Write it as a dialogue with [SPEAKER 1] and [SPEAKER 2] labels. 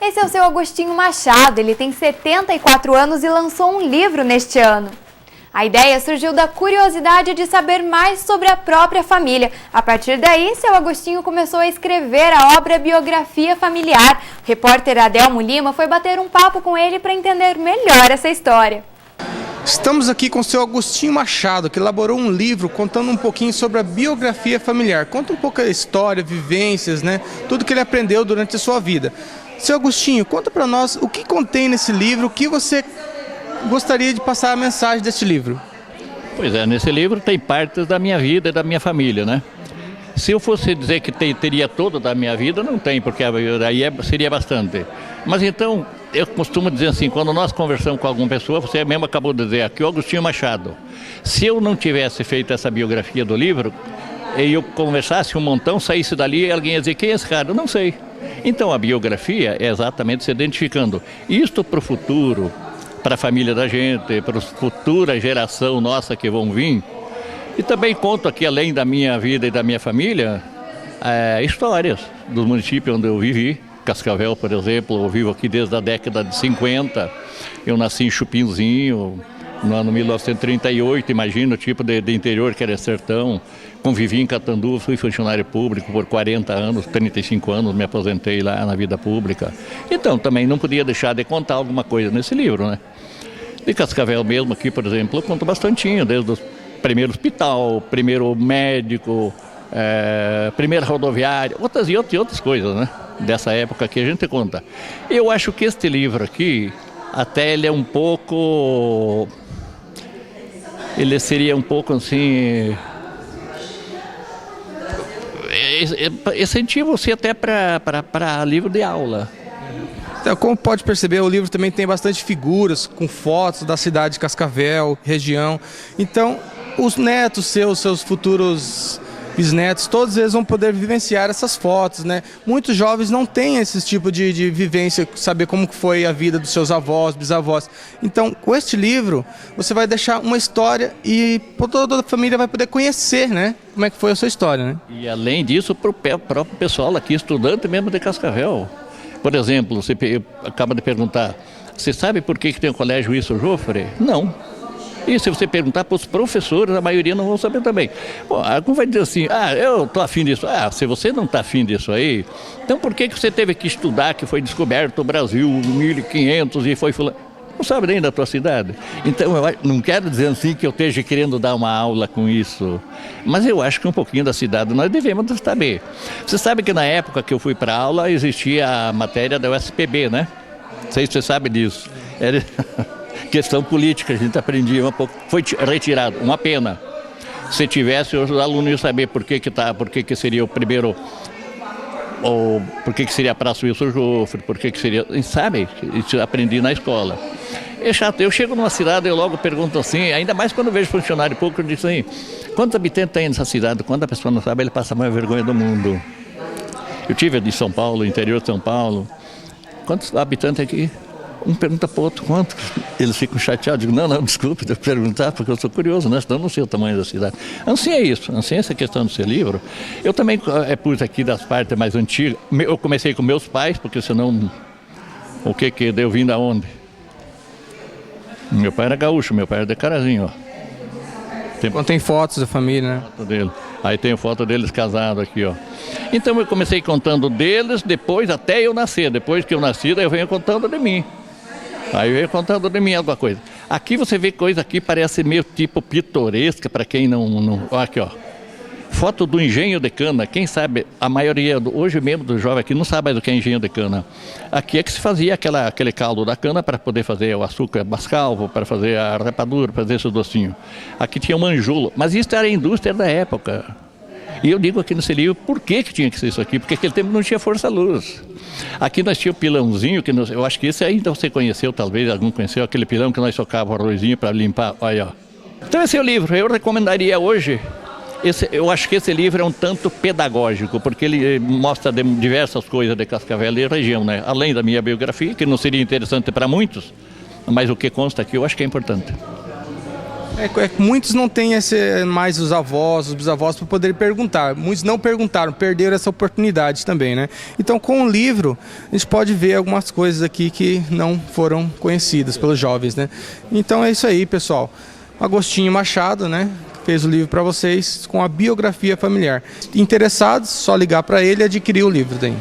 [SPEAKER 1] Esse é o seu Agostinho Machado, ele tem 74 anos e lançou um livro neste ano. A ideia surgiu da curiosidade de saber mais sobre a própria família. A partir daí, seu Agostinho começou a escrever a obra Biografia Familiar. O repórter Adelmo Lima foi bater um papo com ele para entender melhor essa história.
[SPEAKER 2] Estamos aqui com o seu Agostinho Machado, que elaborou um livro contando um pouquinho sobre a biografia familiar. Conta um pouco a história, vivências, né? Tudo que ele aprendeu durante a sua vida. Seu Agostinho, conta para nós o que contém nesse livro, o que você gostaria de passar a mensagem deste livro.
[SPEAKER 3] Pois é, nesse livro tem partes da minha vida e da minha família, né? Se eu fosse dizer que teria toda da minha vida, não tem, porque aí seria bastante. Mas então, eu costumo dizer assim, quando nós conversamos com alguma pessoa, você mesmo acabou de dizer, aqui o Agostinho Machado. Se eu não tivesse feito essa biografia do livro, e eu conversasse um montão, saísse dali e alguém ia dizer, quem é esse cara? Eu não sei. Então a biografia é exatamente se identificando. Isto para o futuro, para a família da gente, para a futura geração nossa que vão vir. E também conto aqui, além da minha vida e da minha família, histórias do município onde eu vivi. Cascavel, por exemplo, eu vivo aqui desde a década de 50. Eu nasci em Chupinzinho, no ano 1938, imagina o tipo de interior que era sertão. Convivi em Catanduva, fui funcionário público por 40 anos, 35 anos, me aposentei lá na vida pública. Então, também não podia deixar de contar alguma coisa nesse livro, né? De Cascavel mesmo aqui, por exemplo, eu conto bastantinho, desde o primeiro hospital, primeiro médico, primeira rodoviária, outras coisas, né? Dessa época que a gente conta. Eu acho que este livro aqui, até ele é um pouco... Ele seria um pouco assim... Incentivo-se até para livro de aula.
[SPEAKER 2] Então, como pode perceber, o livro também tem bastante figuras com fotos da cidade de Cascavel, região. Então, os netos seus futuros bisnetos, todos eles vão poder vivenciar essas fotos, né? Muitos jovens não têm esse tipo de vivência, saber como foi a vida dos seus avós, bisavós. Então, com este livro, você vai deixar uma história e toda a família vai poder conhecer, né? Como é que foi a sua história, né?
[SPEAKER 3] E além disso, para o próprio pessoal aqui, estudante mesmo de Cascavel. Por exemplo, você acaba de perguntar, você sabe por que tem o colégio Wilson Joffre? Não. E se você perguntar para os professores, a maioria não vão saber também. Bom, algum vai dizer assim, eu estou afim disso. Se você não está afim disso aí, então por que você teve que estudar que foi descoberto o Brasil em 1500 e foi fulano? Não sabe nem da tua cidade. Então, eu não quero dizer assim que eu esteja querendo dar uma aula com isso, mas eu acho que um pouquinho da cidade nós devemos saber. Você sabe que na época que eu fui para a aula, existia a matéria da USPB, né? Não sei se você sabe disso. Era... questão política, a gente aprendia um pouco, foi retirado, uma pena. Se tivesse, os alunos iam saber por que seria o primeiro, ou por que seria a Praça Wilson Joffre, por que seria, sabe? Isso eu aprendi na escola. É chato, eu chego numa cidade, eu logo pergunto assim, ainda mais quando eu vejo funcionário público, eu digo assim, quantos habitantes tem nessa cidade? Quando a pessoa não sabe, ele passa a maior vergonha do mundo. Eu tive de São Paulo, interior de São Paulo, quantos habitantes aqui? Um pergunta para o outro quanto, eles ficam chateados, digo, não, desculpe de perguntar, porque eu sou curioso, né? Senão eu não sei o tamanho da cidade. Assim é isso, assim essa questão do seu livro. Eu também pus aqui das partes mais antigas, eu comecei com meus pais, porque senão, o que eu vim da onde? Meu pai era gaúcho, meu pai era de Carazinho, ó.
[SPEAKER 2] Tem fotos da família, né?
[SPEAKER 3] Foto dele. Aí tem foto deles casados aqui, ó. Então eu comecei contando deles, depois até eu nascer, depois que eu nasci, daí eu venho contando de mim. Aí eu ia contando de mim alguma coisa. Aqui você vê coisa aqui, parece meio tipo pitoresca, para quem não... Aqui, ó. Foto do engenho de cana. Quem sabe, a maioria, hoje mesmo dos jovens aqui, não sabe mais o que é engenho de cana. Aqui é que se fazia aquele caldo da cana para poder fazer o açúcar mascavo, para fazer a rapadura, para fazer esse docinho. Aqui tinha o manjolo, mas isso era a indústria da época. E eu digo aqui nesse livro, por que tinha que ser isso aqui? Porque aquele tempo não tinha força-luz. Aqui nós tínhamos o pilãozinho, eu acho que esse ainda você conheceu, talvez algum conheceu, aquele pilão que nós socávamos o arrozinho para limpar, olha, ó. Então esse é o livro, eu recomendaria hoje, eu acho que esse livro é um tanto pedagógico, porque ele mostra diversas coisas de Cascavel e região, né? Além da minha biografia, que não seria interessante para muitos, mas o que consta aqui eu acho que é importante.
[SPEAKER 2] Muitos não têm mais os avós, os bisavós para poder perguntar. Muitos não perguntaram, perderam essa oportunidade também, né? Então, com o livro, a gente pode ver algumas coisas aqui que não foram conhecidas pelos jovens, né? Então é isso aí, pessoal. Agostinho Machado, né? Fez o livro para vocês com a biografia familiar. Interessados, só ligar para ele e adquirir o livro daí.